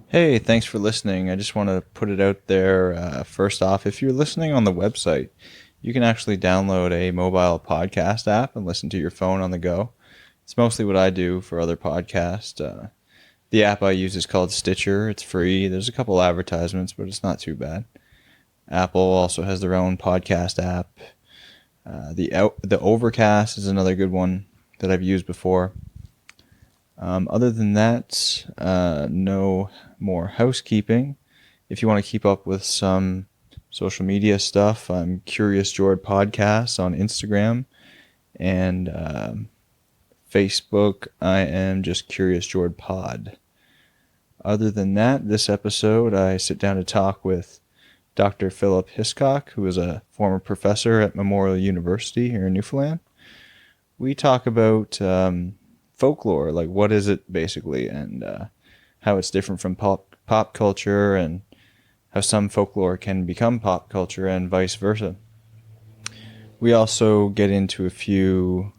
Hey, thanks for listening. I just want to put it out there. First off, if you're listening on the website, you can actually download a mobile podcast app and listen to your phone on the go. It's mostly what I do for other podcasts. The app I use is called Stitcher. It's free. There's a couple advertisements, but it's not too bad. Apple also has their own podcast app. The Overcast is another good one that I've used before. Other than that, no more housekeeping. If you want to keep up with some social media stuff, I'm Curious Jord Podcasts on Instagram and Facebook. I am just Curious Jord Pod. Other than that, this episode I sit down to talk with Dr. Philip Hiscock, who is a former professor at Memorial University here in Newfoundland. We talk about folklore, like what is it basically, and how it's different from pop culture, and how some folklore can become pop culture and vice versa. We also get into a few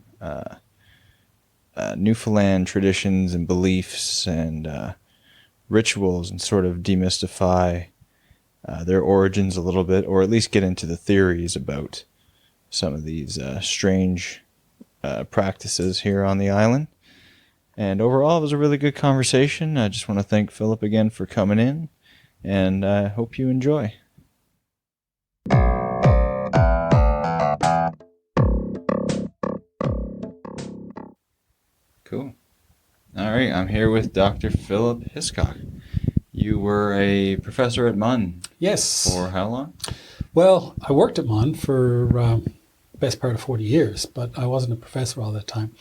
Newfoundland traditions and beliefs and rituals, and sort of demystify their origins a little bit, or at least get into the theories about some of these strange practices here on the island. And overall, it was a really good conversation. I just want to thank Philip again for coming in, and I hope you enjoy. Cool. All right, I'm here with Dr. Philip Hiscock. You were a professor at MUN. Yes. For how long? Well, I worked at MUN for the best part of 40 years, but I wasn't a professor all that time.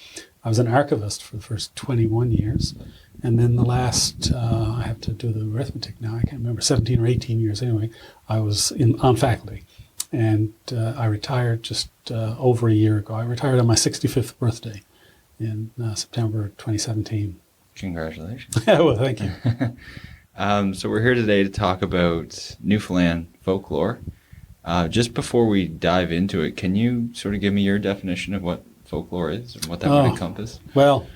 I was an archivist for the first 21 years. And then the last, I have to do the arithmetic now, I can't remember, 17 or 18 years anyway, I was on faculty. And I retired just over a year ago. I retired on my 65th birthday in September 2017. Congratulations. Well, thank you. So we're here today to talk about Newfoundland folklore. Just before we dive into it, can you sort of give me your definition of what folklore is and what that would encompass? Well,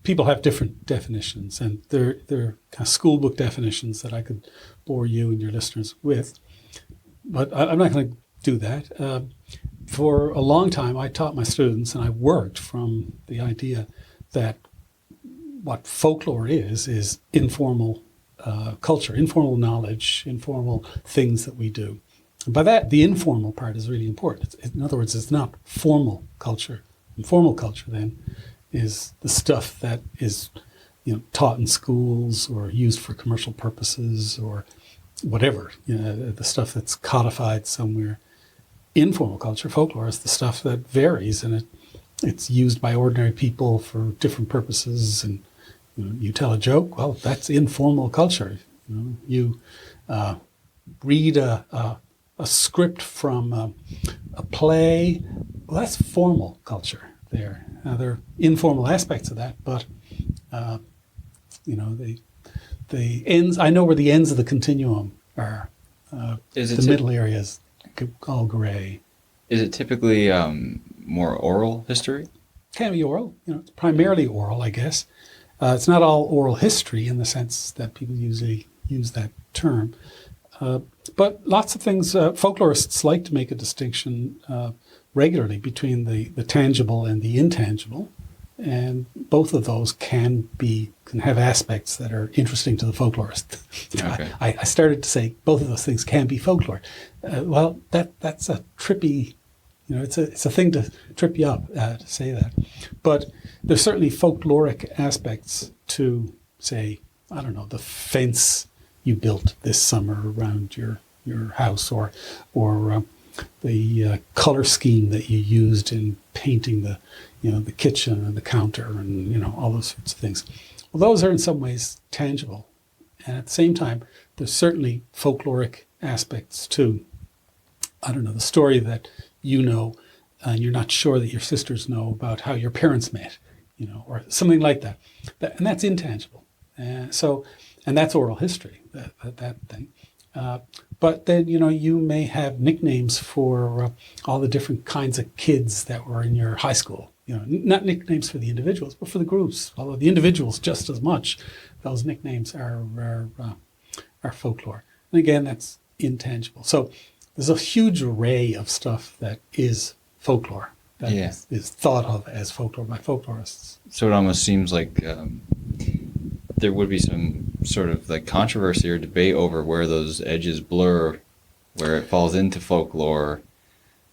people have different definitions, and they're kind of school book definitions that I could bore you and your listeners with. But I'm not going to do that. For a long time, I taught my students, and I worked from the idea that what folklore is informal culture, informal knowledge, informal things that we do. And by that, the informal part is really important. In other words, it's not formal culture. Informal culture, then, is the stuff that is, taught in schools or used for commercial purposes or whatever. The stuff that's codified somewhere. Informal culture, folklore, is the stuff that varies, and it's used by ordinary people for different purposes. And you tell a joke, well, that's informal culture. You read a script from a play, well, that's formal culture there. Now, there are informal aspects of that, but, the ends, I know where the ends of the continuum are. The middle area is all gray. Is it typically more oral history? Can be oral. It's primarily oral, I guess. It's not all oral history in the sense that people usually use that term. But lots of things, folklorists like to make a distinction regularly between the tangible and the intangible. And both of those can have aspects that are interesting to the folklorist. Okay. I started to say both of those things can be folklore. Well, that's a trippy, it's a thing to trip you up to say that. But there's certainly folkloric aspects to, say, I don't know, the fence you built this summer around your house, or the color scheme that you used in painting the kitchen and the counter and all those sorts of things. Well, those are in some ways tangible, and at the same time, there's certainly folkloric aspects too. I don't know, the story that and you're not sure that your sisters know about how your parents met, or something like that. And that's intangible. And that's oral history, that thing. But then, you may have nicknames for all the different kinds of kids that were in your high school. not nicknames for the individuals, but for the groups. Although the individuals just as much, those nicknames are folklore. And again, that's intangible. So there's a huge array of stuff that is folklore, that is thought of as folklore by folklorists. So it almost seems like there would be some sort of like controversy or debate over where those edges blur, where it falls into folklore.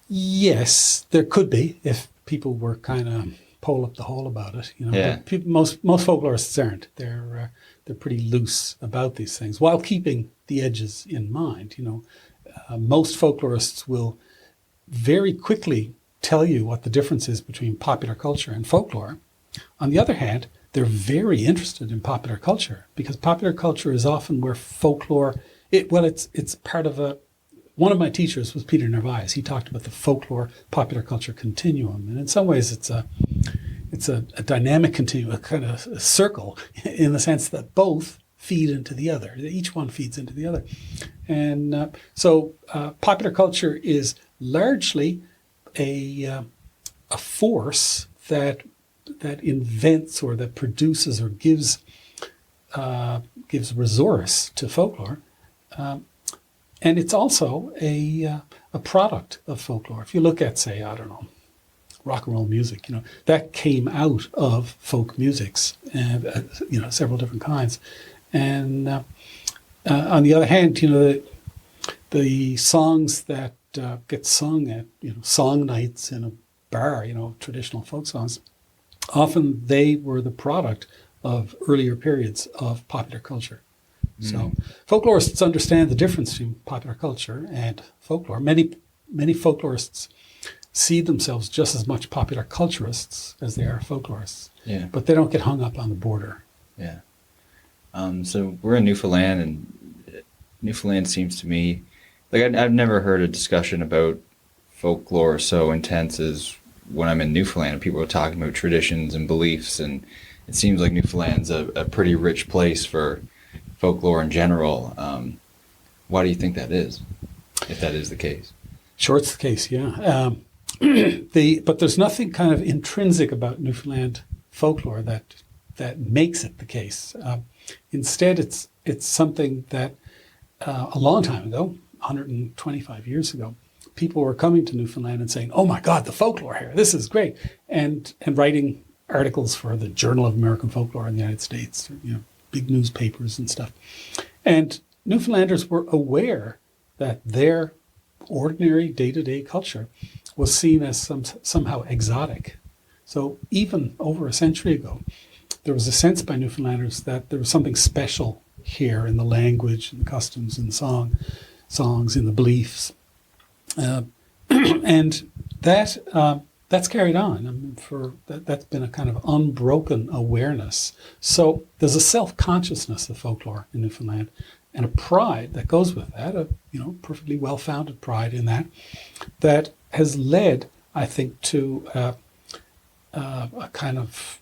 Yes, there could be if people were kind of pole up the hole about it. But most folklorists aren't. They're pretty loose about these things while keeping the edges in mind. Most folklorists will very quickly tell you what the difference is between popular culture and folklore. On the other hand, they're very interested in popular culture because popular culture is often where folklore. It's part of a. One of my teachers was Peter Narvaez. He talked about the folklore popular culture continuum, and in some ways, it's a dynamic continuum, a kind of a circle, in the sense that both feed into the other. Each one feeds into the other, and so popular culture is largely a force that invents or that produces or gives resource to folklore, and it's also a product of folklore. If you look at, say, I don't know, rock and roll music, that came out of folk musics, several different kinds. And on the other hand, the songs that get sung at song nights in a bar, traditional folk songs, often they were the product of earlier periods of popular culture. So folklorists understand the difference between popular culture and folklore. Many folklorists see themselves just as much popular culturists as they are folklorists. Yeah. But they don't get hung up on the border. Yeah. So we're in Newfoundland, and Newfoundland seems to me like I've never heard a discussion about folklore so intense as when I'm in Newfoundland and people are talking about traditions and beliefs, and it seems like Newfoundland's a pretty rich place for folklore in general. Why do you think that is, if that is the case? Sure, it's the case, yeah. But there's nothing kind of intrinsic about Newfoundland folklore that makes it the case. Instead, it's something that a long time ago, 125 years ago, people were coming to Newfoundland and saying, "Oh my God, the folklore here! This is great!" and writing articles for the Journal of American Folklore in the United States, big newspapers and stuff. And Newfoundlanders were aware that their ordinary day-to-day culture was seen as somehow exotic. So even over a century ago, there was a sense by Newfoundlanders that there was something special here in the language, in the customs, in the songs, in the beliefs. And that's carried on. That's been a kind of unbroken awareness. So there's a self-consciousness of folklore in Newfoundland, and a pride that goes with that, a perfectly well-founded pride in that has led, I think, to a kind of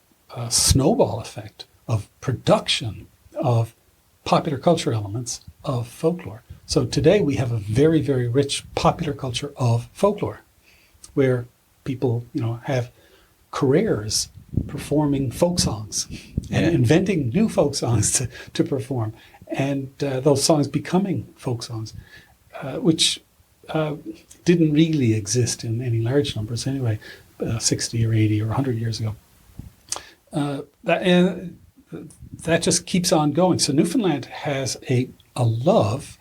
snowball effect of production of popular culture elements of folklore. So today we have a very, very rich popular culture of folklore, where people, have careers performing folk songs and inventing new folk songs to perform, and those songs becoming folk songs, which didn't really exist in any large numbers anyway, 60 or 80 or 100 years ago. That just keeps on going. So Newfoundland has a love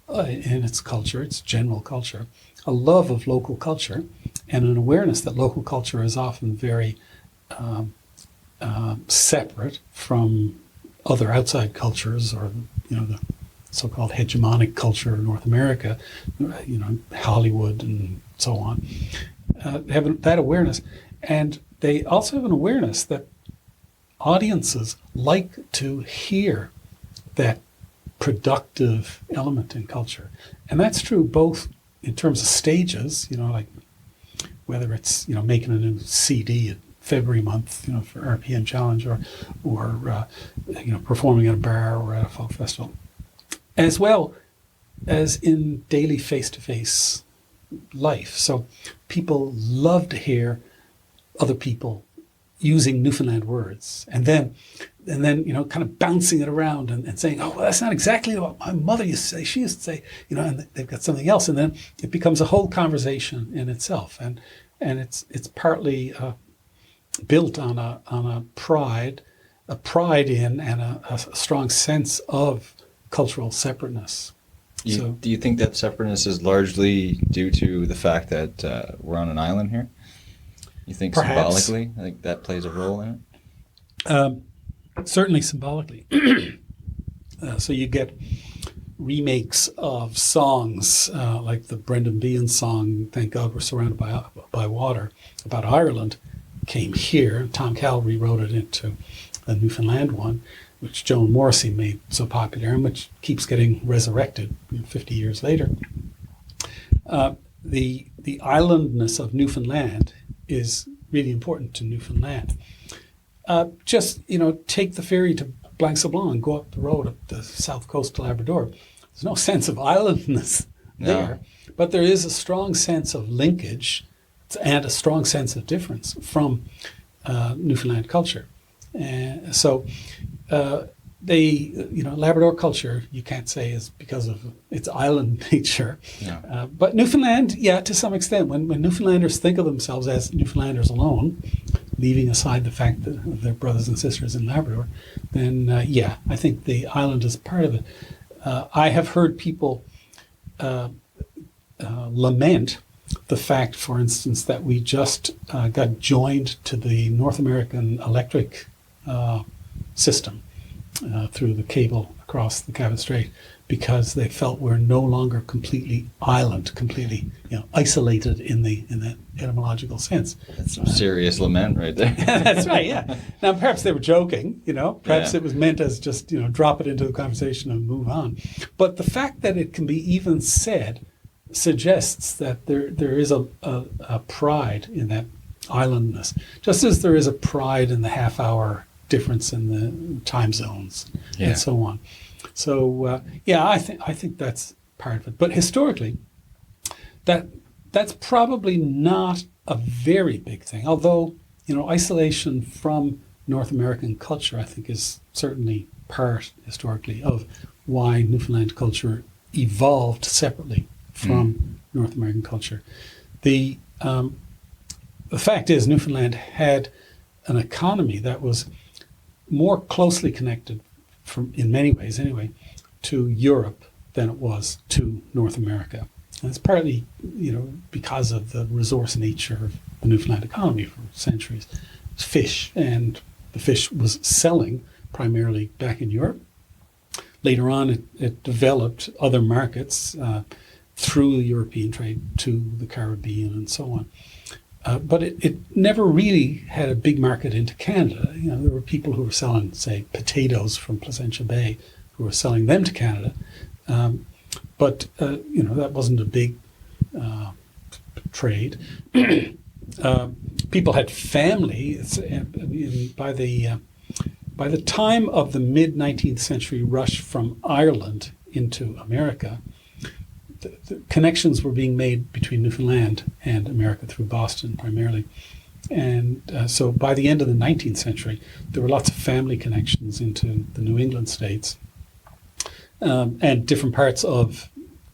in its culture, its general culture, a love of local culture, and an awareness that local culture is often very separate from other outside cultures, or the so-called hegemonic culture of North America, Hollywood and so on. They have that awareness, and they also have an awareness that audiences like to hear that productive element in culture. And that's true both in terms of stages, like whether it's, making a new CD at February month, for RPN Challenge, or performing at a bar or at a folk festival, as well as in daily face-to-face life. So people love to hear other people using Newfoundland words, and then kind of bouncing it around and saying, oh, well, that's not exactly what my mother used to say. She used to say, and they've got something else, and then it becomes a whole conversation in itself, and it's partly built on a pride in and a strong sense of cultural separateness. Do you think that separateness is largely due to the fact that we're on an island here? You think Perhaps. symbolically, I think that plays a role in it? Certainly symbolically. So you get remakes of songs like the Brendan Behan song, Thank God We're Surrounded by Water, about Ireland, came here. Tom Cowell rewrote it into a Newfoundland one, which Joan Morrissey made so popular and which keeps getting resurrected 50 years later. The islandness of Newfoundland is really important to Newfoundland. Just take the ferry to Blanc Sablon and go up the road up the south coast to Labrador. There's no sense of islandness there, but there is a strong sense of linkage and a strong sense of difference from Newfoundland culture. Labrador culture, you can't say is because of its island nature. Yeah. But Newfoundland, to some extent, when Newfoundlanders think of themselves as Newfoundlanders alone, leaving aside the fact that they're brothers and sisters in Labrador, then I think the island is part of it. I have heard people lament the fact, for instance, that we just got joined to the North American electric system through the cable across the Cabot Strait, because they felt we're no longer completely isolated in that etymological sense. That's some serious lament right there. That's right, yeah. Now, perhaps they were joking, perhaps it was meant as just, drop it into the conversation and move on. But the fact that it can be even said suggests that there is a pride in that islandness, just as there is a pride in the half-hour difference in the time zones and so on. So I think that's part of it. But historically, that's probably not a very big thing. Although isolation from North American culture, I think, is certainly part historically of why Newfoundland culture evolved separately from North American culture. The fact is, Newfoundland had an economy that was more closely connected, in many ways anyway, to Europe than it was to North America. And it's partly, because of the resource nature of the Newfoundland economy for centuries. It's fish, and the fish was selling primarily back in Europe. Later on, it developed other markets through the European trade to the Caribbean and so on. But it never really had a big market into Canada. There were people who were selling, say, potatoes from Placentia Bay, who were selling them to Canada. But that wasn't a big trade. People had family. By the time of the mid-19th century rush from Ireland into America, the connections were being made between Newfoundland and America through Boston primarily. And so by the end of the 19th century, there were lots of family connections into the New England states. And different parts of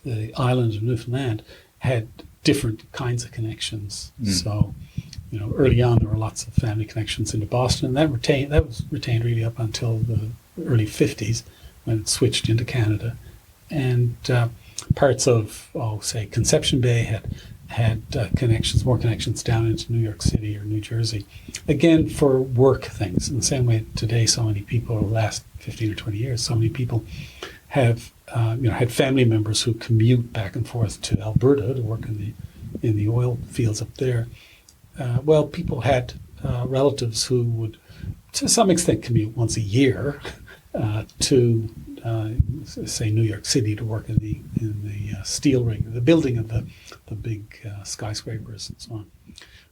the island of Newfoundland had different kinds of connections. So, early on there were lots of family connections into Boston, and that was retained really up until the early 50s when it switched into Canada. And parts of, say, Conception Bay had more connections down into New York City or New Jersey, again for work things. In the same way today, so many people over the last 15 or 20 years, so many people have had family members who commute back and forth to Alberta to work in the oil fields up there. People had relatives who would, to some extent, commute once a year to say New York City to work in the steel ring, the building of the big skyscrapers and so on.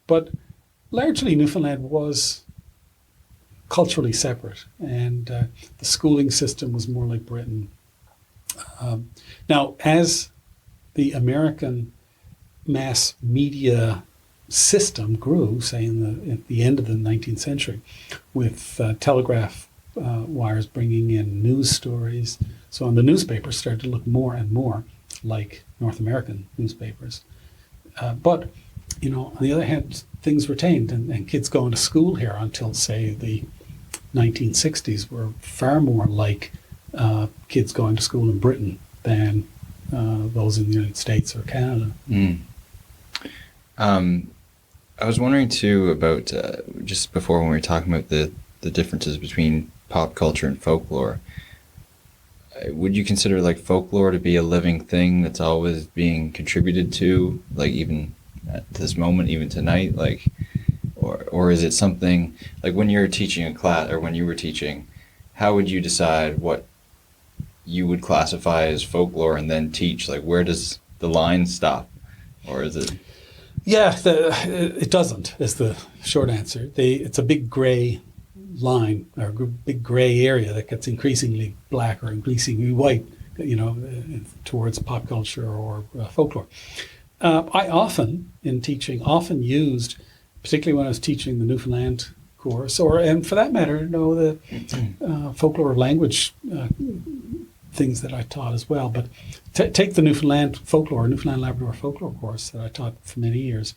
But largely Newfoundland was culturally separate, and the schooling system was more like Britain. Now, as the American mass media system grew, say at the end of the 19th century, with telegraph wires bringing in news stories. So on the newspapers started to look more and more like North American newspapers. But, on the other hand, things retained, and kids going to school here until, say, the 1960s were far more like kids going to school in Britain than those in the United States or Canada. I was wondering too about just before when we were talking about the differences between pop culture and folklore. Would you consider like folklore to be a living thing that's always being contributed to, like even at this moment, even tonight, like, or is it something like when you're teaching a class or when you were teaching, how would you decide what you would classify as folklore and then teach? Like, where does the line stop, or is it? Yeah, it doesn't, is the short answer. It's a big gray line, or a big gray area that gets increasingly black or increasingly white, towards pop culture or folklore. I often, in teaching, used, particularly when I was teaching the Newfoundland course, and for that matter, the folklore language things that I taught as well. But take the Newfoundland Folklore, Newfoundland Labrador Folklore course that I taught for many years.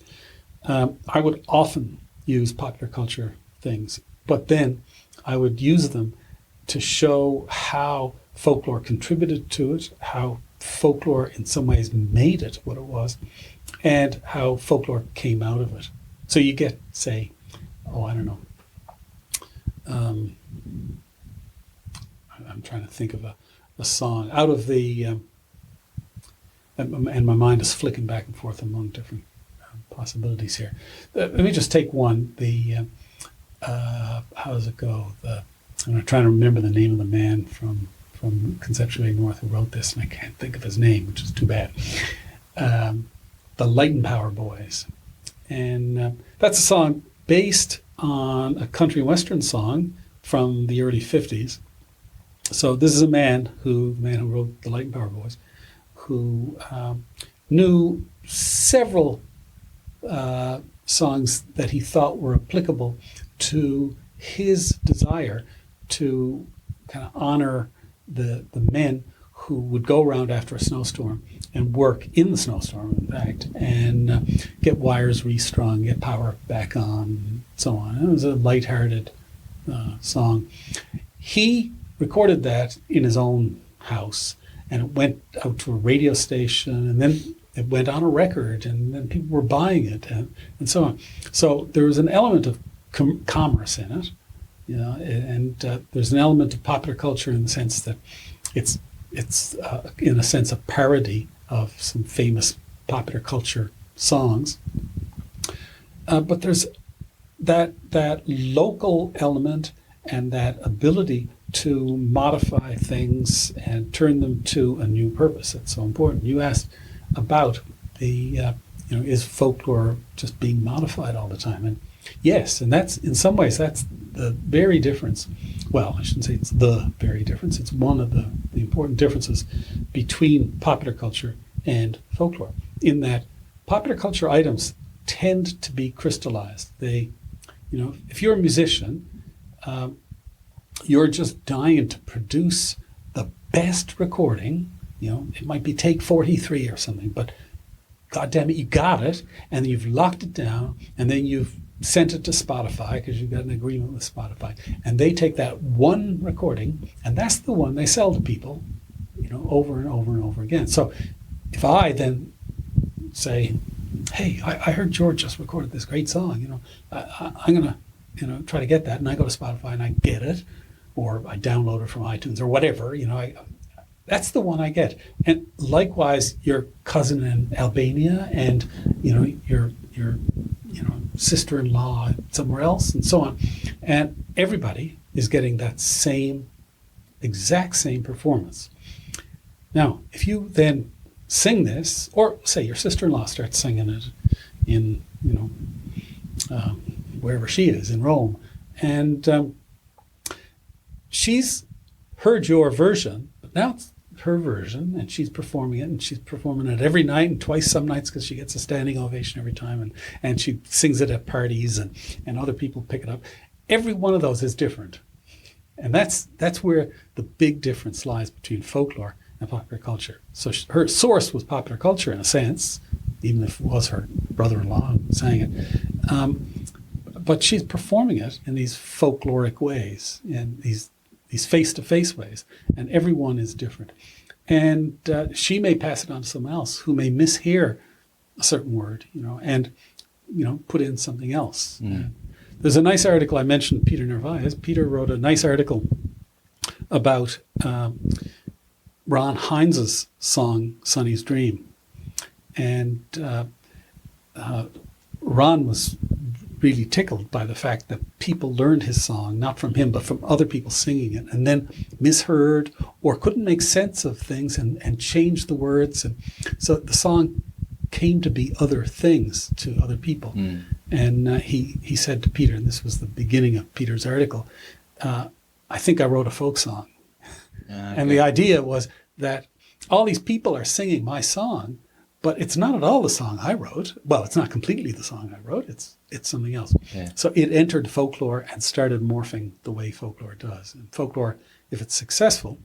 I would often use popular culture things, but then I would use them to show how folklore contributed to it, how folklore in some ways made it what it was, and how folklore came out of it. So you get, say, I'm trying to think of a song out of the, and my mind is flicking back and forth among different possibilities here. Let me just take one. How does it go? I'm trying to remember the name of the man from Conceptually North who wrote this, and I can't think of his name, which is too bad. The Light and Power Boys. And that's a song based on a country western song from the early 50s. So this is the man who wrote the Light and Power Boys, who knew several songs that he thought were applicable to his desire to kind of honor the men who would go around after a snowstorm and work in the snowstorm, in fact, and get wires restrung, get power back on, and so on. And it was a lighthearted song. He recorded that in his own house, and it went out to a radio station, and then it went on a record, and then people were buying it, and so on. So there was an element of commerce in it, and there's an element of popular culture in the sense that it's in a sense a parody of some famous popular culture songs. But there's that local element and that ability to modify things and turn them to a new purpose. That's so important. You asked about is folklore just being modified all the time? And yes, and that's in some ways that's the very difference. Well, I shouldn't say it's the very difference. It's one of the important differences between popular culture and folklore, in that popular culture items tend to be crystallized. They, if you're a musician, you're just dying to produce the best recording. It might be take 43 or something, but God damn it, you got it, and you've locked it down, and then you've sent it to Spotify because you've got an agreement with Spotify, and they take that one recording, and that's the one they sell to people, over and over and over again. So if I then say, hey, I heard Jord just recorded this great song, I'm going to, try to get that, and I go to Spotify and I get it, or I download it from iTunes or whatever, that's the one I get. And likewise, your cousin in Albania and, your sister-in-law somewhere else and so on. And everybody is getting that exact same performance. Now, if you then sing this, or say your sister-in-law starts singing it in, wherever she is, in Rome, and she's heard your version, but now her version, and she's performing it, and she's performing it every night and twice some nights because she gets a standing ovation every time, and she sings it at parties, and other people pick it up. Every one of those is different. And that's where the big difference lies between folklore and popular culture. So her source was popular culture in a sense, even if it was her brother-in-law who sang it. But she's performing it in these folkloric ways, in these face-to-face ways, and everyone is different. And she may pass it on to someone else who may mishear a certain word, and put in something else. There's a nice article, I mentioned Peter Narvaez. Peter wrote a nice article about Ron Hines' song, Sonny's Dream. And Ron was really tickled by the fact that people learned his song, not from him, but from other people singing it, and then misheard or couldn't make sense of things and changed the words. And so the song came to be other things to other people. And he said to Peter, and this was the beginning of Peter's article, I think I wrote a folk song. Okay. And the idea was that all these people are singing my song, but it's not at all the song I wrote. Well, it's not completely the song I wrote. It's something else. Yeah. So it entered folklore and started morphing the way folklore does. And folklore, if it's successful,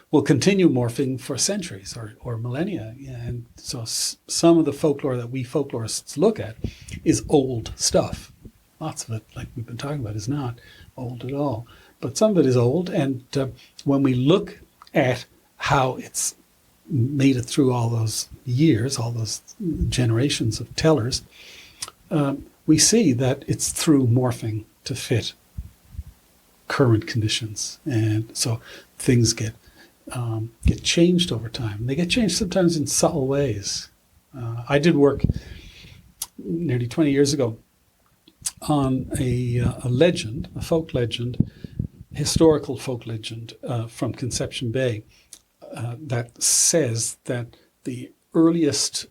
will continue morphing for centuries or millennia. And so some of the folklore that we folklorists look at is old stuff. Lots of it, like we've been talking about, is not old at all. But some of it is old. And when we look at how it's made it through all those years, all those generations of tellers, we see that it's through morphing to fit current conditions. And so things get changed over time. They get changed sometimes in subtle ways. I did work nearly 20 years ago on a legend, a folk legend, historical folk legend from Conception Bay that says that the earliest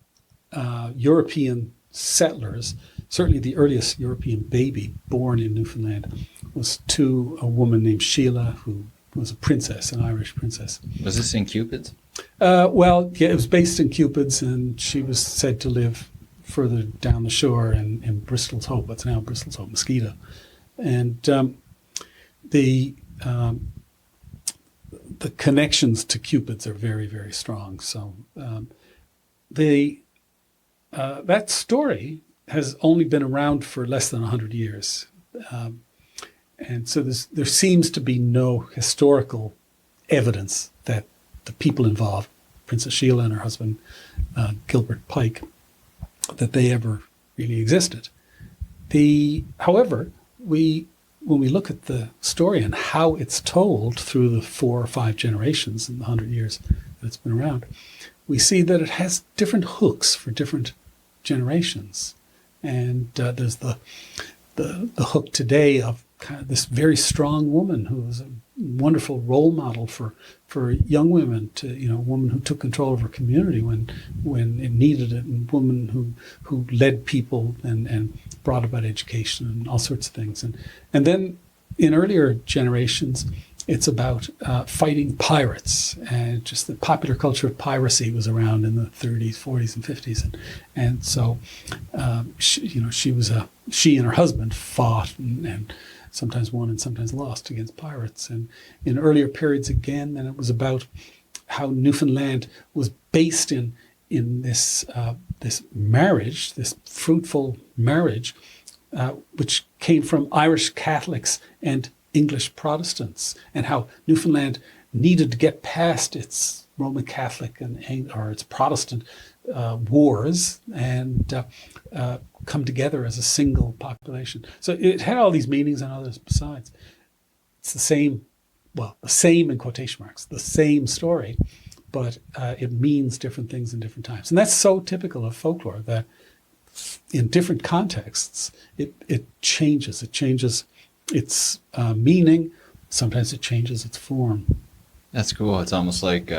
European settlers, certainly the earliest European baby born in Newfoundland, was to a woman named Sheila, who was a princess, an Irish princess. Was this in Cupid's? Well, yeah, it was based in Cupid's, and she was said to live further down the shore in Bristol's Hope, what's now Bristol's Hope, Mosquito. And the connections to Cupid's are very, very strong. So that story has only been around for less than 100 years. And so there seems to be no historical evidence that the people involved, Princess Sheila and her husband, Gilbert Pike, that they ever really existed. However, when we look at the story and how it's told through the 4 or 5 generations in the 100 years that it's been around, we see that it has different hooks for different generations. And there's the hook today of kind of this very strong woman who was a wonderful role model for young women, a woman who took control of her community when it needed it, and a woman who led people and brought about education and all sorts of things. And then in earlier generations, it's about fighting pirates, and just the popular culture of piracy was around in the 30s, 40s, and 50s, and so she and her husband fought and sometimes won and sometimes lost against pirates. And in earlier periods again, then it was about how Newfoundland was based in this marriage, this fruitful marriage, which came from Irish Catholics and English Protestants, and how Newfoundland needed to get past its Roman Catholic or its Protestant wars and come together as a single population. So it had all these meanings and others besides. It's the same in quotation marks, the same story, but it means different things in different times. And that's so typical of folklore, that in different contexts, it changes. It changes its meaning. Sometimes it changes its form. That's cool. It's almost like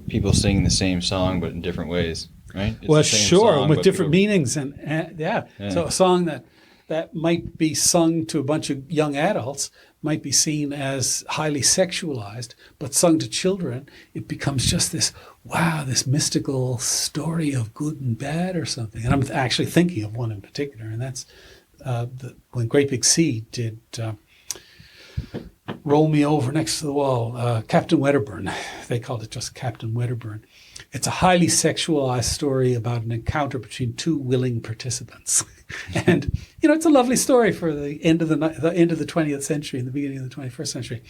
people singing the same song, but in different ways, right? It's well, the same sure, song, with different meanings. And yeah. So a song that that might be sung to a bunch of young adults might be seen as highly sexualized, but sung to children, it becomes just this, wow, this mystical story of good and bad or something. And I'm actually thinking of one in particular, and that's when Great Big Sea did Roll Me Over Next to the Wall, Captain Wedderburn. They called it just Captain Wedderburn. It's a highly sexualized story about an encounter between two willing participants. And, it's a lovely story for the end of the 20th century and the beginning of the 21st century.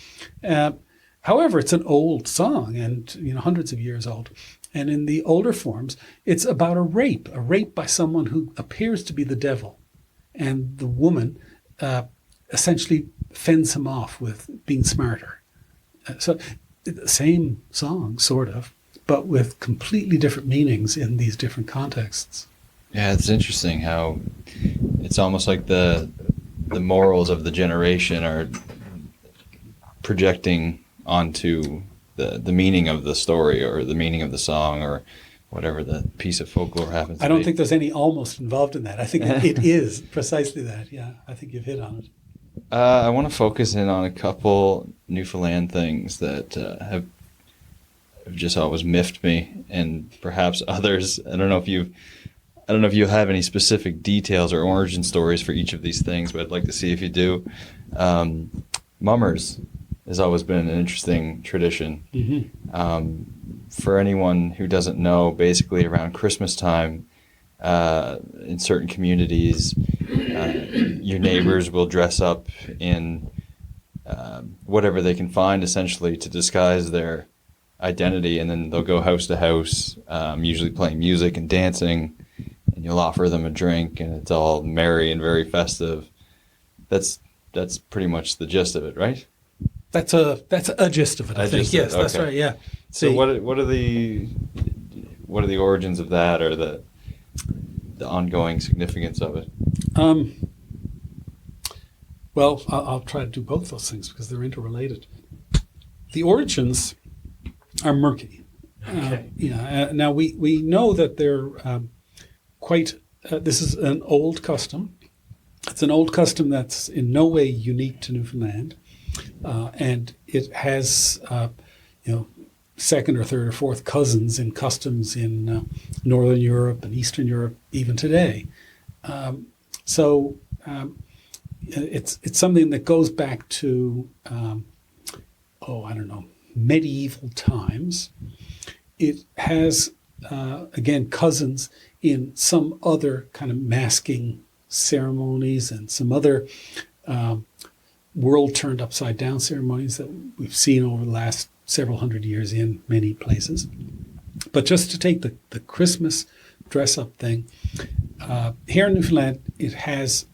However, it's an old song and, hundreds of years old. And in the older forms, it's about a rape by someone who appears to be the devil. And the woman essentially fends him off with being smarter. So the same song, sort of, but with completely different meanings in these different contexts. Yeah, it's interesting how it's almost like the morals of the generation are projecting onto the meaning of the story or the meaning of the song or whatever the piece of folklore happens to be. I don't think there's any almost involved in that. I think it is precisely that. Yeah, I think you've hit on it. I want to focus in on a couple Newfoundland things that have just always miffed me, and perhaps others. I don't know if you have any specific details or origin stories for each of these things, but I'd like to see if you do. Mummers has always been an interesting tradition. Mm-hmm. For anyone who doesn't know, basically around Christmas time, in certain communities, your neighbors will dress up in whatever they can find, essentially, to disguise their identity, and then they'll go house to house, usually playing music and dancing, and you'll offer them a drink, and it's all merry and very festive. That's pretty much the gist of it, right? That's a gist of it, I think. Yes, okay. That's right. Yeah. So what are the origins of that, or the ongoing significance of it? Well, I'll try to do both those things because they're interrelated. The origins are murky. Okay. Now we know that they're quite. This is an old custom. It's an old custom that's in no way unique to Newfoundland, and it has second or third or fourth cousins in customs in Northern Europe and Eastern Europe even today. It's something that goes back to medieval times. It has again cousins in some other kind of masking ceremonies and some other world turned upside down ceremonies that we've seen over the last several hundred years in many places. But just to take the Christmas dress-up thing, here in Newfoundland, it has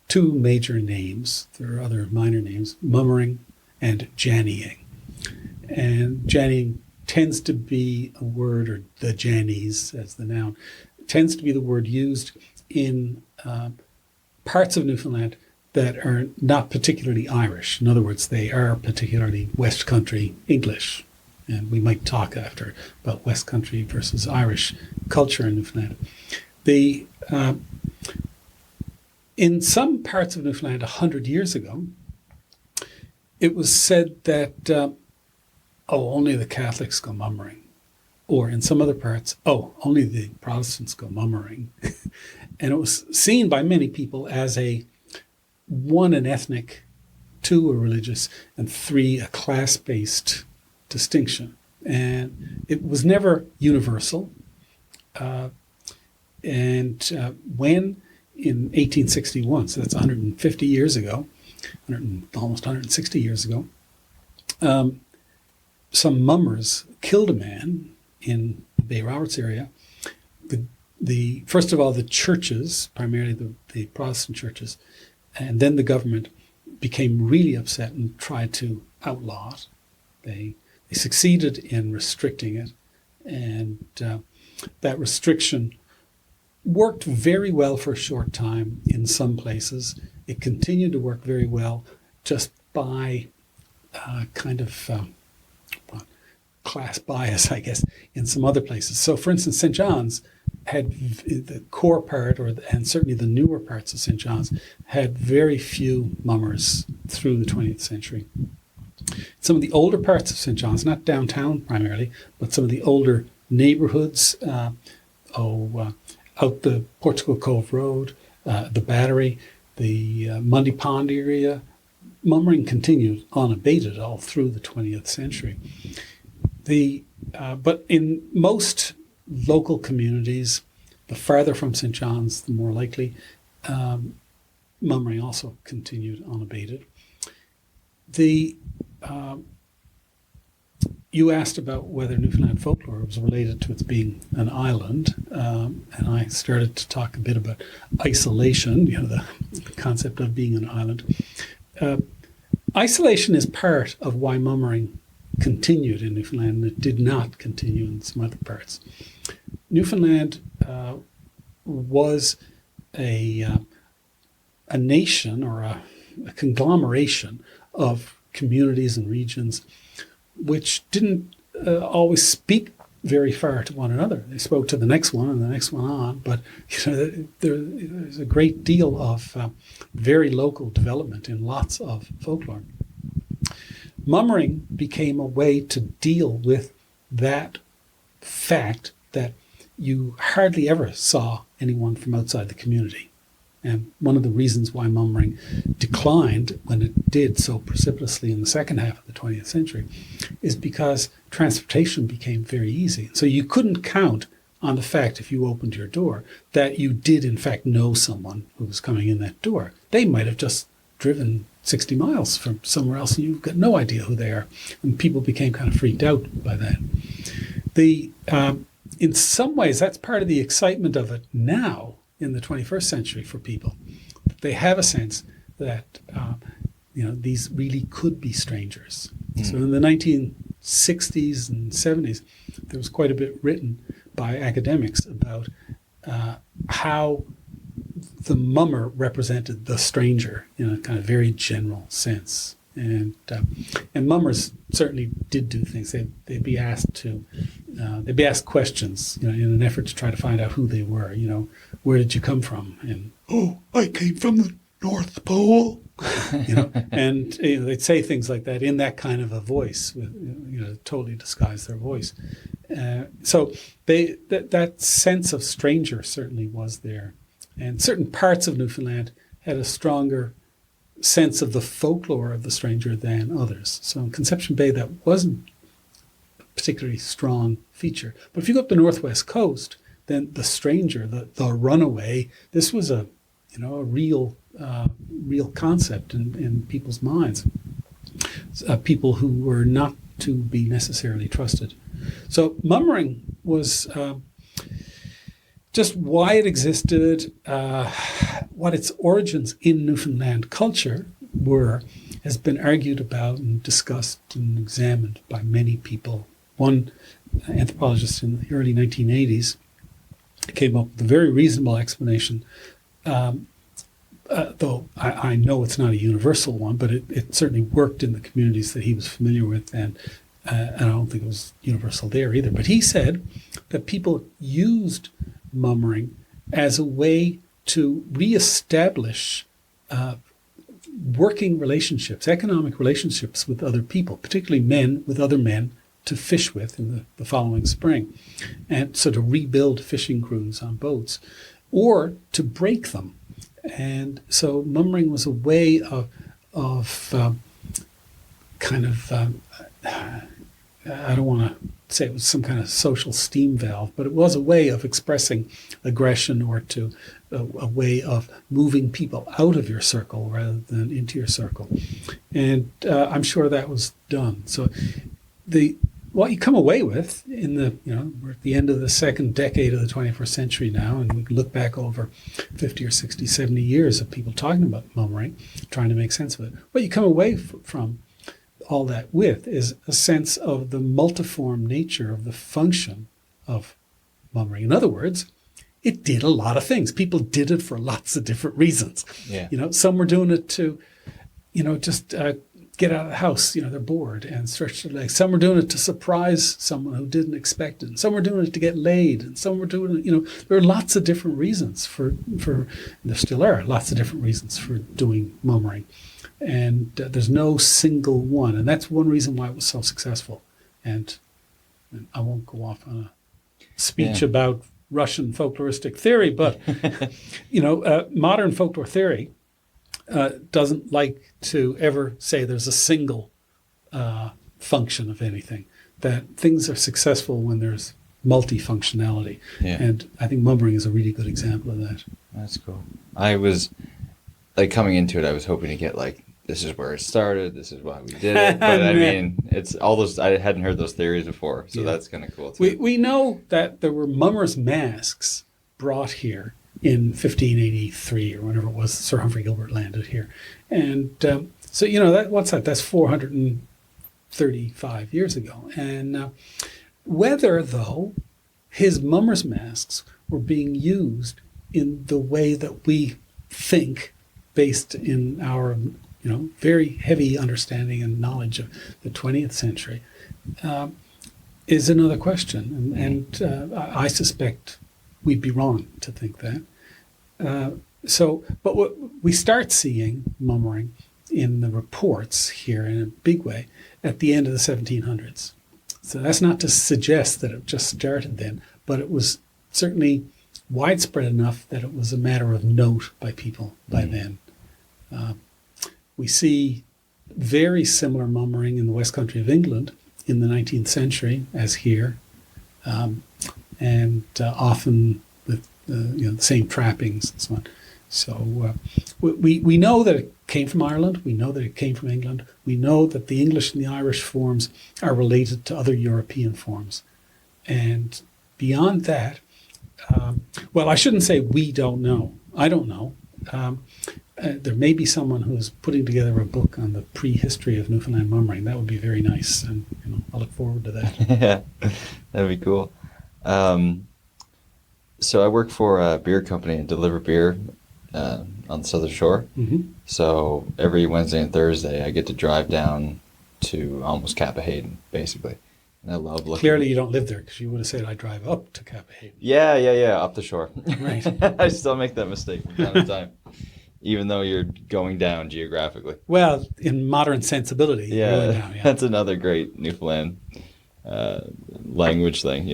two major names. There are other minor names, Mummering and Jannying. And Jannying tends to be a word, or the Jannies as the noun, tends to be the word used in parts of Newfoundland that are not particularly Irish. In other words, they are particularly West Country English. And we might talk after about West Country versus Irish culture in Newfoundland. In some parts of Newfoundland 100 years ago, it was said that, only the Catholics go mummering. Or in some other parts, only the Protestants go mummering. And it was seen by many people as one, an ethnic, two, a religious, and three, a class-based distinction. And it was never universal. When in 1861, so that's 150 years ago, almost 160 years ago, some mummers killed a man in the Bay Roberts area. First of all, the churches, primarily the Protestant churches, and then the government became really upset and tried to outlaw it. They succeeded in restricting it, and that restriction worked very well for a short time in some places. It continued to work very well just by class bias, I guess, in some other places. So, for instance, St. John's the core part, and certainly the newer parts of St. John's, had very few mummers through the 20th century. Some of the older parts of St. John's, not downtown primarily, but some of the older neighbourhoods, out the Portugal Cove Road, the Battery, the Mundy Pond area, mummering continued unabated all through the 20th century. But in most local communities, the farther from St. John's, the more likely, mummering also continued unabated. You asked about whether Newfoundland folklore was related to its being an island, and I started to talk a bit about isolation, the concept of being an island. Isolation is part of why mummering continued in Newfoundland, and it did not continue in some other parts. Newfoundland was a nation, or a conglomeration of communities and regions which didn't always speak very far to one another. They spoke to the next one and the next one on, but there's a great deal of very local development in lots of folklore. Mummering became a way to deal with that fact that you hardly ever saw anyone from outside the community. And one of the reasons why mummering declined when it did so precipitously in the second half of the 20th century is because transportation became very easy. So you couldn't count on the fact, if you opened your door, that you did in fact know someone who was coming in that door. They might have just driven 60 miles from somewhere else and you've got no idea who they are. And people became kind of freaked out by that. In some ways, that's part of the excitement of it now in the 21st century for people. They have a sense that these really could be strangers. So in the 1960s and 70s, there was quite a bit written by academics about how the mummer represented the stranger in a kind of very general sense. And mummers certainly did do things. They'd be asked questions, in an effort to try to find out who they were. Where did you come from? And I came from the North Pole. And they'd say things like that in that kind of a voice, with totally disguise their voice. So that sense of stranger certainly was there, and certain parts of Newfoundland had a stronger sense of the folklore of the stranger than others. So in Conception Bay, that wasn't a particularly strong feature. But if you go up the northwest coast, then the stranger, the runaway, this was a real concept in people's minds. People who were not to be necessarily trusted. So mummering was just why it existed, what its origins in Newfoundland culture were, has been argued about and discussed and examined by many people. One anthropologist in the early 1980s came up with a very reasonable explanation, though I know it's not a universal one, but it certainly worked in the communities that he was familiar with, and I don't think it was universal there either. But he said that people used mummering as a way to reestablish working relationships, economic relationships with other people, particularly men with other men to fish with in the following spring. And so to rebuild fishing crews on boats or to break them. And so mummering was a way of I don't want to say it was some kind of social steam valve, but it was a way of expressing aggression or a way of moving people out of your circle rather than into your circle. And I'm sure that was done. So what you come away with we're at the end of the second decade of the 21st century now, and we look back over 50 or 60, 70 years of people talking about mummering, trying to make sense of it. What you come away from all that with is a sense of the multiform nature of the function of mummering. In other words, it did a lot of things. People did it for lots of different reasons. Yeah. Some were doing it to, just get out of the house, they're bored and stretch their legs. Some were doing it to surprise someone who didn't expect it. And some were doing it to get laid. And some were doing it, there are lots of different reasons and there still are lots of different reasons for doing mummering. And there's no single one. And that's one reason why it was so successful. And I won't go off on a speech about Russian folkloristic theory, but, modern folklore theory doesn't like to ever say there's a single function of anything, that things are successful when there's multifunctionality. Yeah. And I think mummering is a really good example of that. That's cool. I was, coming into it, I was hoping to get, this is where it started, this is why we did it. But, I mean, it's all those, I hadn't heard those theories before, so that's kind of cool, too. We know that there were mummers' masks brought here in 1583 or whenever it was Sir Humphrey Gilbert landed here. And so, what's that? That's 435 years ago. And whether, though, his mummers' masks were being used in the way that we think, based in our very heavy understanding and knowledge of the 20th century, is another question. And I suspect we'd be wrong to think that. But what we start seeing mummering in the reports here in a big way at the end of the 1700s. So that's not to suggest that it just started then, but it was certainly widespread enough that it was a matter of note by people by then. We see very similar mummering in the West Country of England in the 19th century as here, and often with the same trappings and so on. So we know that it came from Ireland. We know that it came from England. We know that the English and the Irish forms are related to other European forms. And beyond that, I shouldn't say we don't know. I don't know. There may be someone who's putting together a book on the prehistory of Newfoundland mummering. That would be very nice, and I look forward to that. Yeah, that'd be cool. So I work for a beer company and deliver beer on the Southern Shore. Mm-hmm. So every Wednesday and Thursday, I get to drive down to almost Cappahayden, basically. And I love looking. Clearly, you don't live there, because you would have said I drive up to Cappahayden. Yeah, up the shore. Right. I still make that mistake from time to time, even though you're going down geographically. Well, in modern sensibility, you're going down. Yeah, that's another great Newfoundland language thing.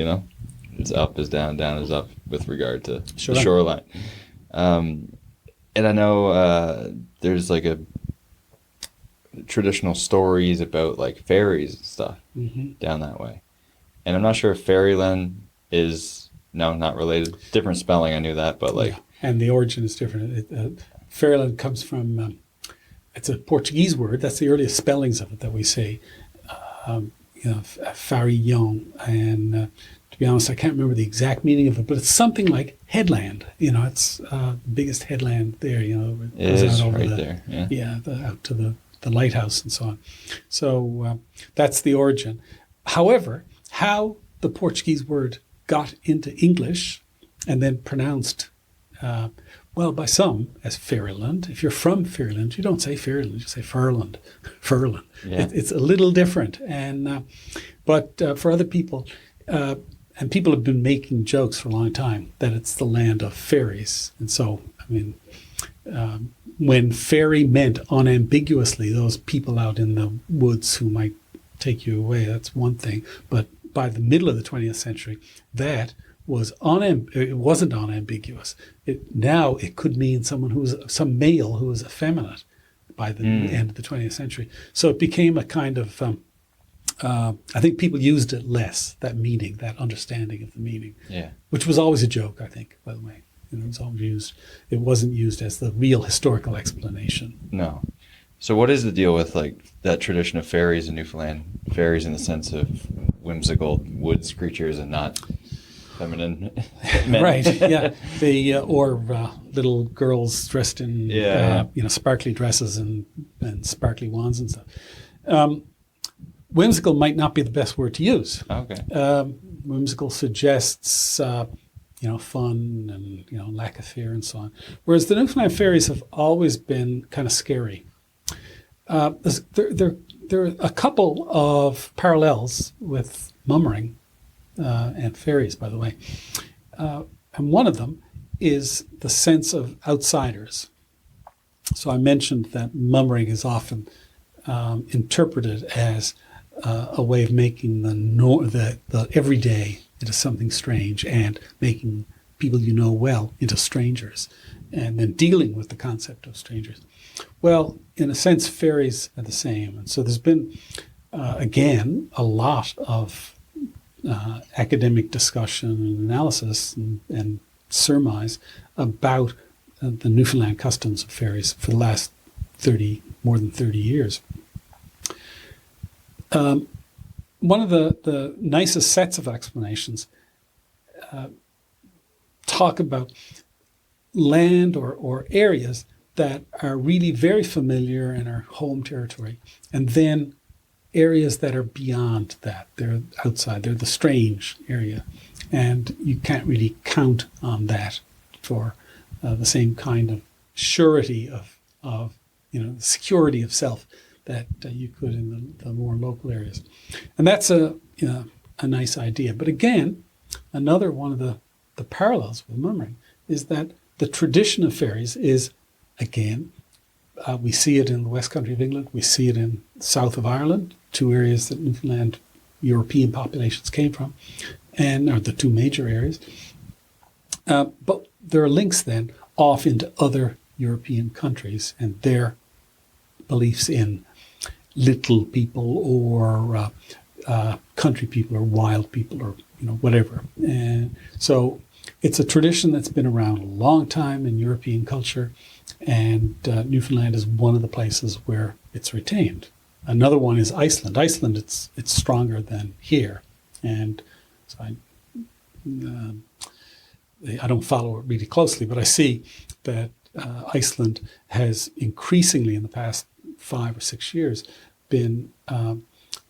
It's up is down, down is up with regard to the shoreline. And I know there's a traditional stories about fairies and stuff down that way. And I'm not sure if fairyland is, not related. Different spelling, I knew that, but And the origin is different. Fairyland comes from, it's a Portuguese word. That's the earliest spellings of it that we say, farillon. And to be honest, I can't remember the exact meaning of it, but it's something like headland. It's the biggest headland there. It is right there. Yeah, out to the lighthouse and so on. So that's the origin. However, how the Portuguese word got into English and then pronounced, by some as Fairyland. If you're from Fairyland, you don't say Fairyland, you say Furland. Furland. Yeah. It's a little different. And but for other people, and people have been making jokes for a long time that it's the land of fairies. And so, when fairy meant unambiguously those people out in the woods who might take you away, that's one thing. But by the middle of the 20th century, that was it wasn't unambiguous. Now it could mean some male who was effeminate by the end of the 20th century. So it became a kind of, I think people used it less, that meaning, that understanding of the meaning, which was always a joke, I think, by the way. It was always used. It wasn't used as the real historical explanation. No. So what is the deal with that tradition of fairies in Newfoundland? Fairies in the sense of whimsical woods creatures and not feminine men. Right. Yeah. Or little girls dressed in sparkly dresses and sparkly wands and stuff. Whimsical might not be the best word to use. Okay. Whimsical suggests fun and lack of fear and so on. Whereas the Newfoundland fairies have always been kind of scary. There are a couple of parallels with Mummering and fairies, by the way. And one of them is the sense of outsiders. So I mentioned that Mummering is often interpreted as a way of making the everyday into something strange and making people you know well into strangers, and then dealing with the concept of strangers. Well, in a sense, fairies are the same. And so there's been, again, a lot of academic discussion and analysis and surmise about the Newfoundland customs of fairies for the last more than 30 years. One of the nicest sets of explanations talk about land or areas that are really very familiar in our home territory, and then areas that are beyond that. They're outside, they're the strange area, and you can't really count on that for the same kind of surety of the security of self that you could in the more local areas. And that's a nice idea. But again, another one of the parallels with Mummering is that the tradition of fairies is, again, we see it in the West Country of England, we see it in the south of Ireland, two areas that Newfoundland European populations came from, and are the two major areas. But there are links then off into other European countries and their beliefs in little people or country people or wild people or whatever. And so it's a tradition that's been around a long time in European culture, and Newfoundland is one of the places where it's retained. Another one is Iceland. Iceland, it's stronger than here, and so I don't follow it really closely, but I see that Iceland has increasingly in the past 5 or 6 years been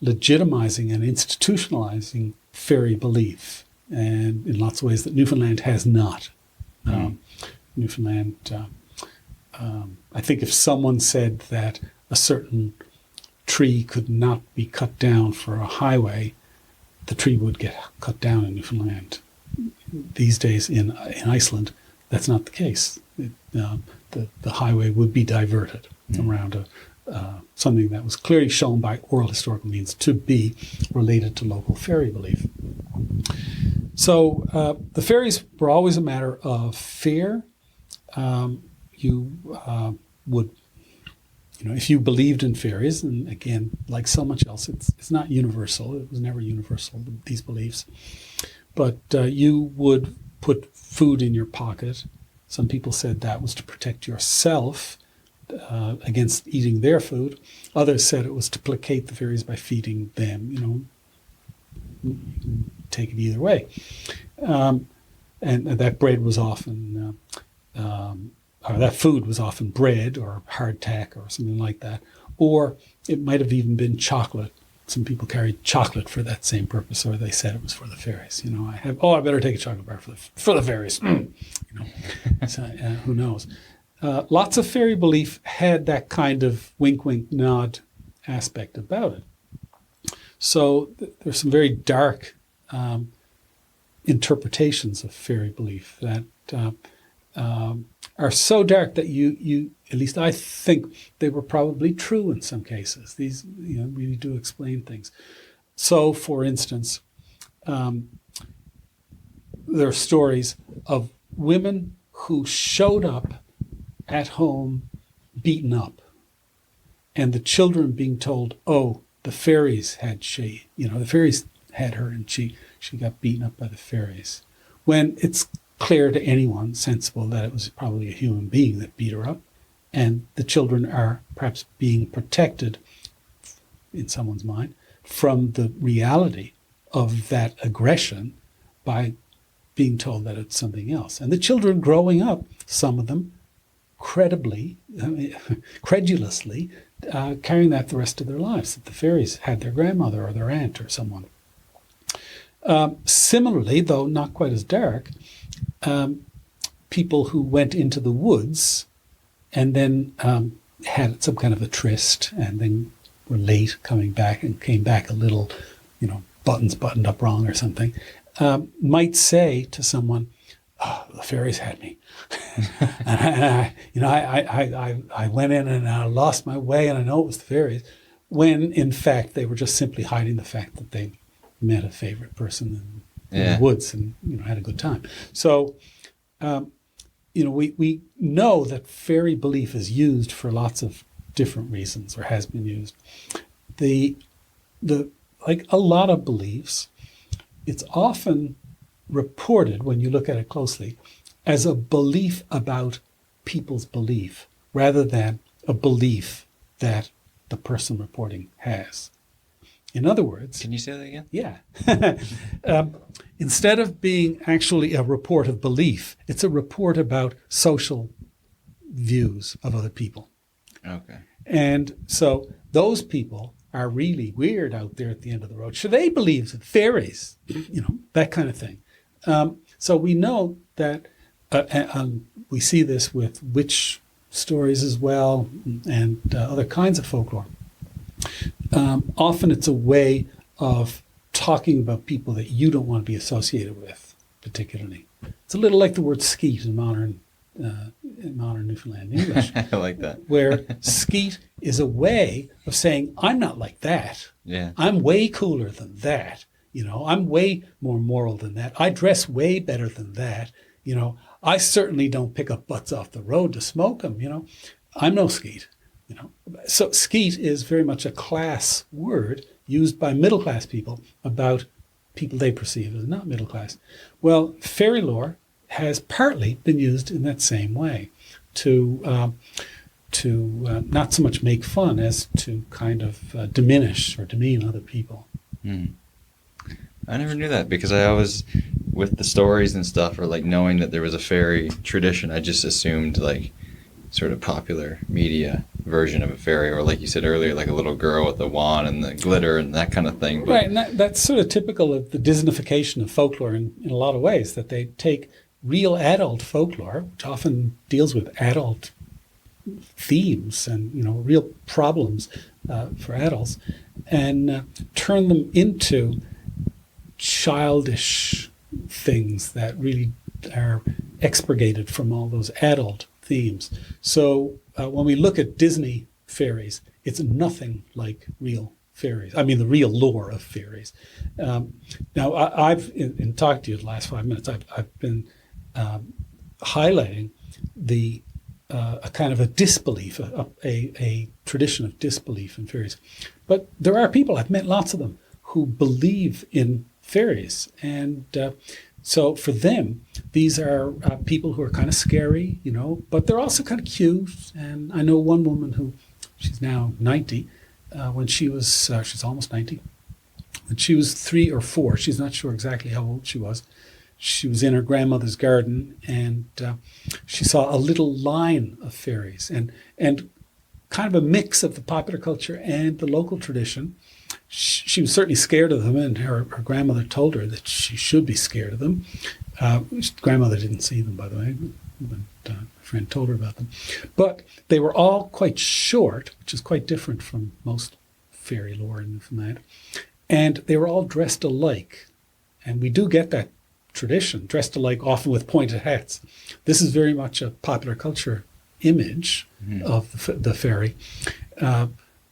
legitimizing and institutionalizing fairy belief, and in lots of ways that Newfoundland has not. Newfoundland, I think if someone said that a certain tree could not be cut down for a highway, the tree would get cut down in Newfoundland. These days in Iceland, that's not the case. The highway would be diverted around something that was clearly shown by oral historical means to be related to local fairy belief. So the fairies were always a matter of fear. You would, if you believed in fairies, and again, like so much else, it's not universal. It was never universal, these beliefs. But you would put food in your pocket. Some people said that was to protect yourself against eating their food. Others said it was to placate the fairies by feeding them. You can take it either way. And that bread was often, or that food was often bread or hardtack or something like that. Or it might have even been chocolate. Some people carried chocolate for that same purpose, or they said it was for the fairies. I better take a chocolate bar for the fairies. So, who knows? Lots of fairy belief had that kind of wink, wink, nod aspect about it. So there's some very dark interpretations of fairy belief that are so dark that you at least I think they were probably true in some cases. These really do explain things. So, for instance, there are stories of women who showed up at home beaten up, and the children being told, "Oh, the fairies had the fairies had her, and she got beaten up by the fairies," when it's clear to anyone sensible that it was probably a human being that beat her up, and the children are perhaps being protected, in someone's mind, from the reality of that aggression by being told that it's something else. And the children growing up, some of them credulously, carrying that the rest of their lives, that the fairies had their grandmother or their aunt or someone. Similarly, though not quite as dark, people who went into the woods and then had some kind of a tryst and then were late coming back and came back a little, buttons buttoned up wrong or something, might say to someone, "Oh, the fairies had me." and I went in and I lost my way and I know it was the fairies, when in fact they were just simply hiding the fact that they met a favorite person in the woods and had a good time. So, we know that fairy belief is used for lots of different reasons, or has been used. Like a lot of beliefs, it's often reported, when you look at it closely, as a belief about people's belief rather than a belief that the person reporting has. In other words... Can you say that again? Yeah. Instead of being actually a report of belief, it's a report about social views of other people. Okay. And so those people are really weird out there at the end of the road. Should they believe in fairies? That kind of thing. So we know that, we see this with witch stories as well, and other kinds of folklore. Often it's a way of talking about people that you don't want to be associated with, particularly. It's a little like the word skeet in modern Newfoundland English. I like that. Where skeet is a way of saying, I'm not like that. Yeah. I'm way cooler than that. I'm way more moral than that. I dress way better than that. I certainly don't pick up butts off the road to smoke them. I'm no skeet. So skeet is very much a class word used by middle class people about people they perceive as not middle class. Well, fairy lore has partly been used in that same way to not so much make fun as to kind of diminish or demean other people. I never knew that, because I always, with the stories and stuff, or like knowing that there was a fairy tradition, I just assumed like sort of popular media version of a fairy, or like you said earlier, like a little girl with a wand and the glitter and that kind of thing. But, right, and that's sort of typical of the Disneyfication of folklore in a lot of ways, that they take real adult folklore, which often deals with adult themes and real problems for adults, and turn them into childish things that really are expurgated from all those adult themes. So when we look at Disney fairies, it's nothing like real fairies. I mean, the real lore of fairies. Now, I've in talking to you the last 5 minutes, I've been highlighting a kind of a disbelief, a tradition of disbelief in fairies. But there are people, I've met lots of them, who believe in fairies. And so for them, these are people who are kind of scary, but they're also kind of cute. And I know one woman who, she's now 90, when she was, she's almost 90. When she was 3 or 4, she's not sure exactly how old she was in her grandmother's garden, and she saw a little line of fairies, and kind of a mix of the popular culture and the local tradition. She was certainly scared of them, and her grandmother told her that she should be scared of them. Grandmother didn't see them, by the way, but a friend told her about them. But they were all quite short, which is quite different from most fairy lore in Newfoundland. And they were all dressed alike. And we do get that tradition, dressed alike, often with pointed hats. This is very much a popular culture image of the fairy.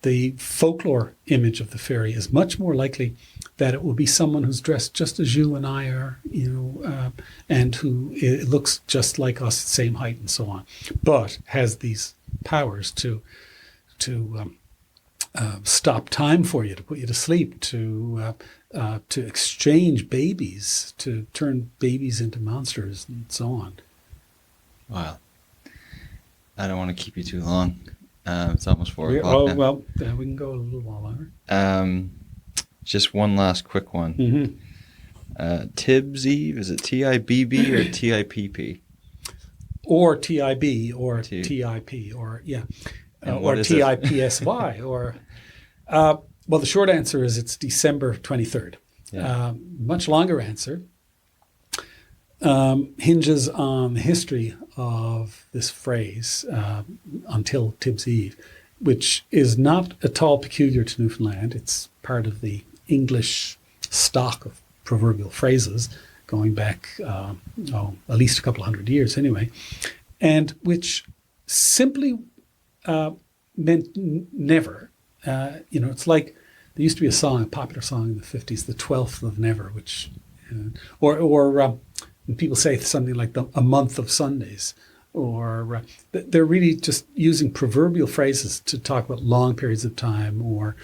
The folklore image of the fairy is much more likely that it will be someone who's dressed just as you and I are, and who looks just like us, same height and so on, but has these powers to stop time for you, to put you to sleep, to exchange babies, to turn babies into monsters, and so on. Wow. I don't want to keep you too long. It's almost 4 o'clock now. Well, we can go a little while longer. Just one last quick one. Mm-hmm. Tibbs Eve, is it T-I-B-B or T-I-P-P? Or T-I-B or T-I-P or, yeah. Or T-I-P-S-Y or... well, the short answer is it's December 23rd. Yeah. Much longer answer hinges on the history of this phrase, until Tibbs Eve, which is not at all peculiar to Newfoundland. It's part of the English stock of proverbial phrases going back, at least a couple of hundred years anyway, and which simply meant never. It's like there used to be a popular song in the 50s, the 12th of never, which, when people say something like a month of Sundays, or they're really just using proverbial phrases to talk about long periods of time, or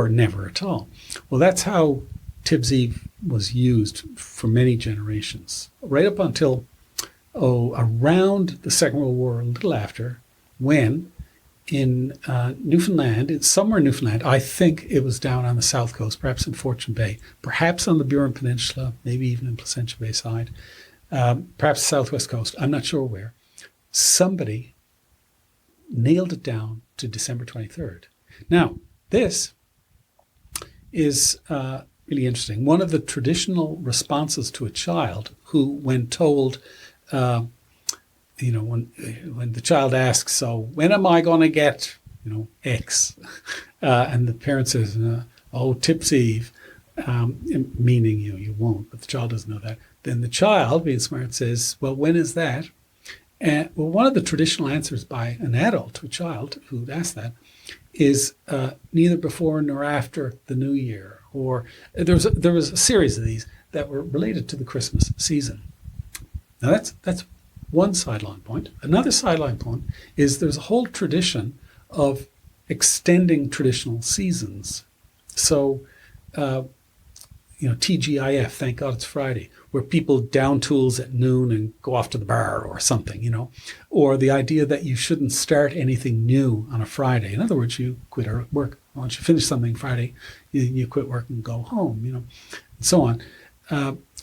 never at all. Well, that's how Tibbs Eve was used for many generations, right up until around the Second World War, a little after, when in Newfoundland, somewhere in Newfoundland, I think it was down on the south coast, perhaps in Fortune Bay, perhaps on the Burin Peninsula, maybe even in Placentia Bay side, perhaps southwest coast, I'm not sure where, somebody nailed it down to December 23rd. Now, this is really interesting. One of the traditional responses to a child who, when told, when the child asks, so when am I going to get, X? And the parent says, Tibbs Eve, meaning you won't, but the child doesn't know that. Then the child, being smart, says, well, when is that? And one of the traditional answers by an adult to a child who'd ask that is neither before nor after the New Year. Or there was a series of these that were related to the Christmas season. Now that's one sideline point. Another sideline point is there's a whole tradition of extending traditional seasons. So, TGIF, thank God it's Friday, where people down tools at noon and go off to the bar or something, or the idea that you shouldn't start anything new on a Friday. In other words, you quit work. Once you finish something Friday, you quit work and go home, and so on.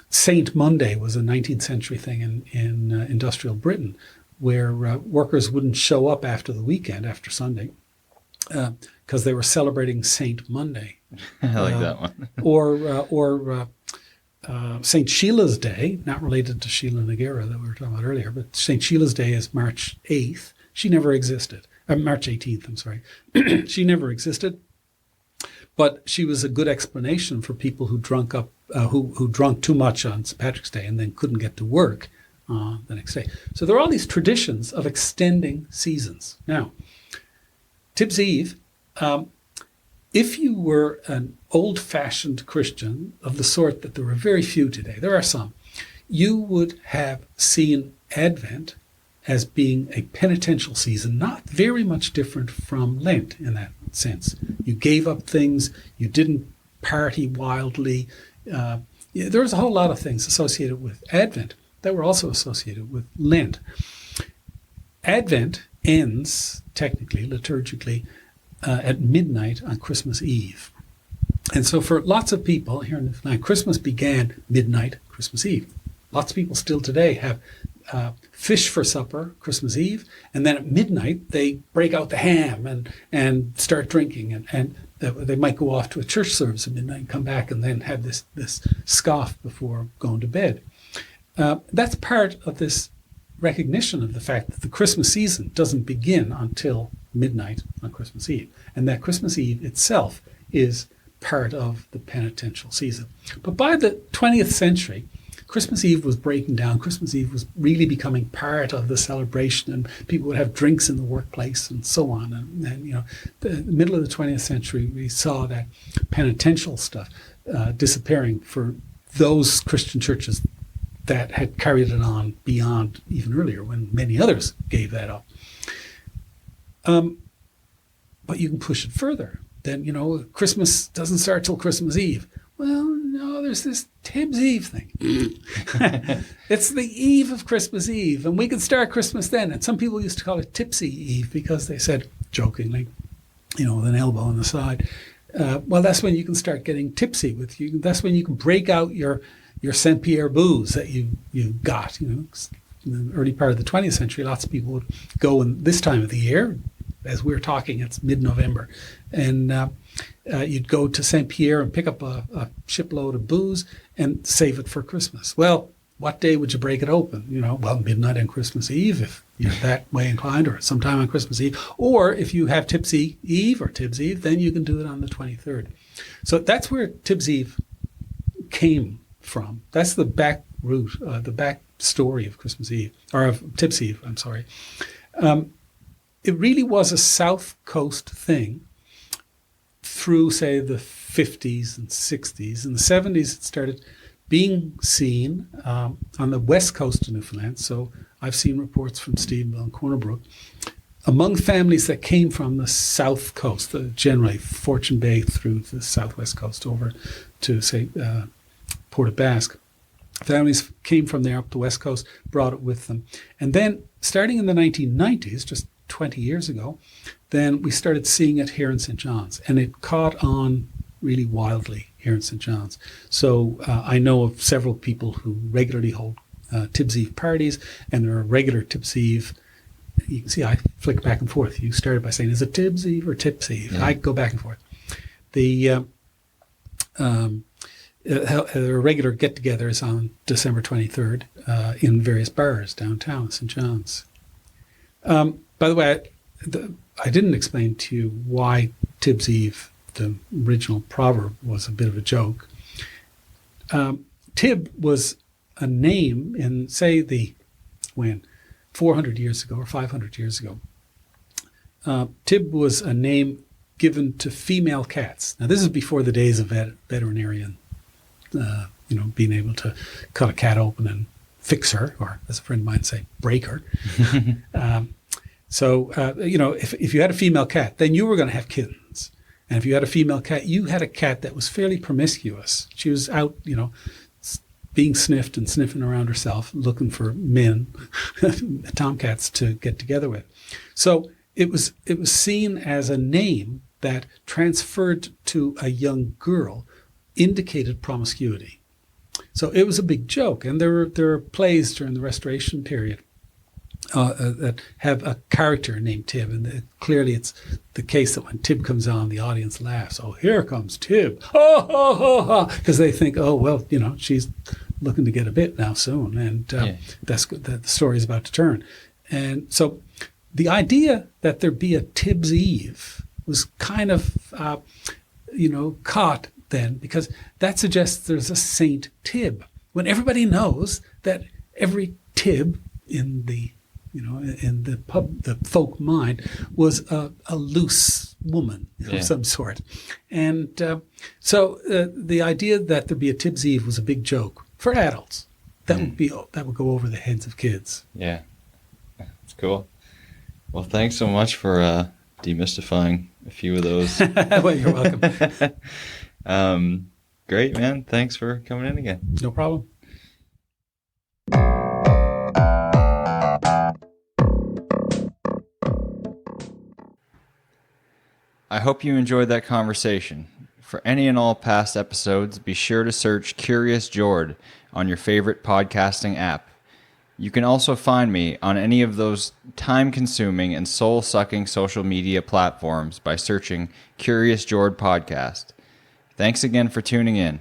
Saint Monday was a 19th century thing in industrial Britain, where workers wouldn't show up after the weekend, after Sunday, because they were celebrating Saint Monday. I like that one. or St. Sheila's Day, not related to Sheila Nagara that we were talking about earlier, but St. Sheila's Day is March 8th. She never existed. March 18th, I'm sorry. She never existed. But she was a good explanation for people who drunk too much on St. Patrick's Day and then couldn't get to work the next day. So there are all these traditions of extending seasons. Now, Tibbs Eve, if you were an old-fashioned Christian of the sort that there are very few today, there are some, you would have seen Advent as being a penitential season, not very much different from Lent in that sense. You gave up things, you didn't party wildly. There was a whole lot of things associated with Advent that were also associated with Lent. Advent ends, technically, liturgically, at midnight on Christmas Eve. And so for lots of people here in Newfoundland, Christmas began midnight, Christmas Eve. Lots of people still today have fish for supper, Christmas Eve, and then at midnight they break out the ham and start drinking, and they might go off to a church service at midnight and come back and then have this scoff before going to bed. That's part of this recognition of the fact that the Christmas season doesn't begin until midnight on Christmas Eve, and that Christmas Eve itself is part of the penitential season. But by the 20th century, Christmas Eve was breaking down. Christmas Eve was really becoming part of the celebration, and people would have drinks in the workplace and so on. And the middle of the 20th century, we saw that penitential stuff disappearing for those Christian churches that had carried it on beyond even earlier, when many others gave that up. But you can push it further. Then, Christmas doesn't start till Christmas Eve. Well, no, there's this Tibbs Eve thing. It's the eve of Christmas Eve, and we can start Christmas then. And some people used to call it Tipsy Eve because they said, jokingly, with an elbow on the side, well, that's when you can start getting tipsy with you. That's when you can break out your Saint Pierre booze that you got. In the early part of the 20th century, lots of people would go in this time of the year. As we're talking, it's mid-November, and you'd go to Saint Pierre and pick up a shipload of booze and save it for Christmas. Well, what day would you break it open? Well, midnight on Christmas Eve if you're that way inclined, or sometime on Christmas Eve. Or if you have Tibbs Eve or Tibbs Eve, then you can do it on the 23rd. So that's where Tibbs Eve came from. That's the back route, the back story of Christmas Eve, or of Tibbs Eve, I'm sorry. It really was a South Coast thing through, say, the 50s and 60s. In the 70s, it started being seen on the west coast of Newfoundland. So I've seen reports from Steveville and Corner Brook among families that came from the south coast, generally Fortune Bay through the southwest coast over to, say, Port aux Basques. Families came from there up the west coast, brought it with them. And then starting in the 1990s, just 20 years ago, then we started seeing it here in St. John's. And it caught on really wildly here in St. John's. So I know of several people who regularly hold Tibbs Eve parties, and there are regular Tibbs Eve. You can see I flick back and forth. You started by saying, is it Tibbs Eve or Tibbs Eve? Yeah. I go back and forth. There are regular get-togethers on December 23rd in various bars downtown St. John's. By the way, I didn't explain to you why Tibbs Eve, the original proverb, was a bit of a joke. Tib was a name in, say, 400 years ago or 500 years ago. Tib was a name given to female cats. Now, this is before the days of veterinarian, being able to cut a cat open and fix her, or as a friend might say, break her. So, if you had a female cat, then you were going to have kittens. And if you had a female cat, you had a cat that was fairly promiscuous. She was out, being sniffed and sniffing around herself, looking for men, tomcats to get together with. So it was seen as a name that transferred to a young girl indicated promiscuity. So it was a big joke. And there are plays during the Restoration period that have a character named Tib, and clearly it's the case that when Tib comes on, the audience laughs. Oh, here comes Tib! Oh, ho, ho, ho! Because they think, oh, well, she's looking to get a bit now soon, and that's the story is about to turn. And so the idea that there be a Tibbs Eve was kind of, caught then, because that suggests there's a Saint Tib, when everybody knows that every Tib in the the folk mind was a loose woman of some sort. And so the idea that there'd be a Tibbs Eve was a big joke for adults. That would go over the heads of kids. Yeah, that's cool. Well, thanks so much for demystifying a few of those. Well, you're welcome. Great, man. Thanks for coming in again. No problem. I hope you enjoyed that conversation. For any and all past episodes, be sure to search Curious Jord on your favorite podcasting app. You can also find me on any of those time-consuming and soul-sucking social media platforms by searching Curious Jord Podcast. Thanks again for tuning in.